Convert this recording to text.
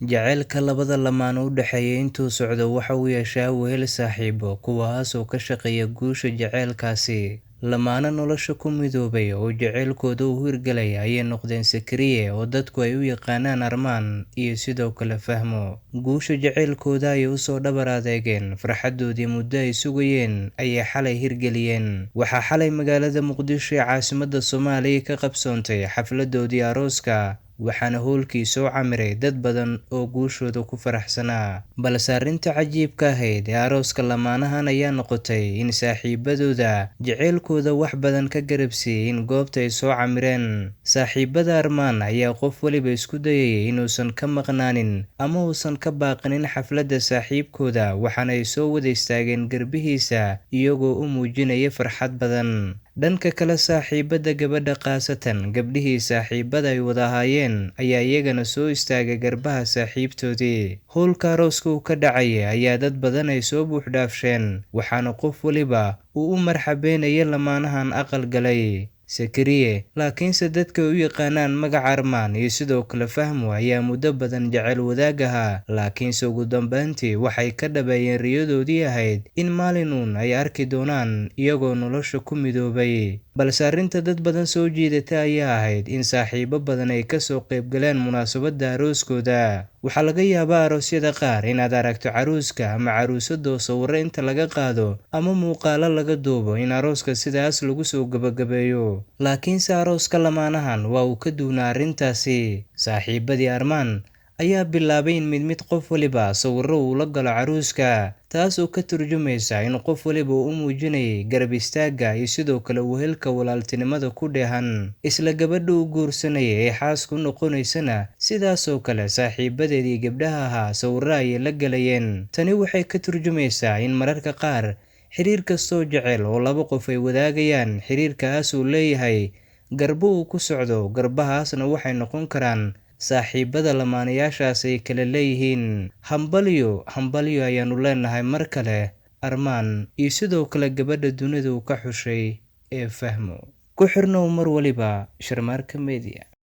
Jacaylka labada lamaan u dhexeeya intuu socdo waxa uu yeeshaa wehel saaxiibo kuwaas oo ka shaqeeya guusha jacaylkaasi. Lamaane nolosha ku midoobay oo jacaylkooda u hirgalay ayay noqdeen Sakariye oo dadku ay u yaqaanaan Armaan iyo sidoo kale Fahmo. Guusha jacaylkooda ayay u soo dhabar adeegeen, farxadoodii muddo ay sugayeen ayay xalay hirgeliyeen. Waxaa xalay magaalada Muqdisho ee caasimadda Soomaaliya ka qabsoontay xafladoodii arooska, waxaana hoolkii soo camiray dad badan oo guushooda ku faraxsanaa. Balse arrinta cajiibka ahayd ee arooska lamaanahan ayaa noqotay in saaxiibadooda jacaylkooda wax badan ka garabsiiyey in goobta ay soo camireen. Saaxiibada Armaan ayaa qof waliba isku dayay inuusan ka maqnaanin ama uusan ka baaqanin xafladda saaxiibkooda, waxaana ay soo wada istaageen garbihiisa iyagoo u muujinaya farxad badan. Dhanka kale, saaxiibada gabadha khaasatan gabdhihii saaxiibada ay wada ahaayeen ayaa iyagana soo istaagay garbaha saaxiibtoodii. Howlka arooska uu ka dhacaya ayaa dad badan ay soo buuxdhaafsheen, waxaana qof waliba uu u marxabeynaya lamaanahan aqal galay. Sakariye, laakiinse dadka u yaqaanaan magaca Armaan iyo sidoo kale Fahmo ayaa muddo badan jacayl wadaag ahaa, laakiinse ugu dambeyntii waxay ka dhabeeyeen riyadoodii ahayd in maalin uun ay arki doonaan iyagoo nolosha ku midoobay. Balse arrinta dad badan soo jiidata ayaa ahayd in saaxiibo badan ay ka soo qayb galeen munaasabadda arooskooda. Waxaa laga yaabaa aroosyada qaar inaad aragto caruuska ama caruusadoo sawirro inta laga qaado ama muuqaalo laga duubo in arooska sidaas lagu soo gabagabeeyo. Laakiinse arooska lamaanahan waa uu ka duwanaa arrintaasi. Saaxiibadii Armaan ayaa bilaabay in mid qof waliba sawirro uu la galo caruuska, taas oo ka turjumaysa in qof waliba uu muujinayay garab istaagga iyo sidoo kale wehelka walaaltinimada ku dheehan. Isla gabadha uu guursanayay ee xaaska u noqonaysana sidaas oo kale saaxiibadeedii gabdhaha ahaa sawirro ayay la galayeen. Tani waxay ka turjumaysaa in mararka qaar xiriir kastoo jecel oo laba qof ay wadaagayaan, xiriirkaas uu leeyahay garbo uu ku socdo, garbahaasna waxay noqon karaan saaxiibada lamaanayaashaas ay kala leeyihiin. Hambalyo ayaanu leenahay mar kale Armaan iyo sidoo kale gabadha dunida uu ka xushay ee Fahmo. Ku xirnow mar waliba Sharmaarka Media.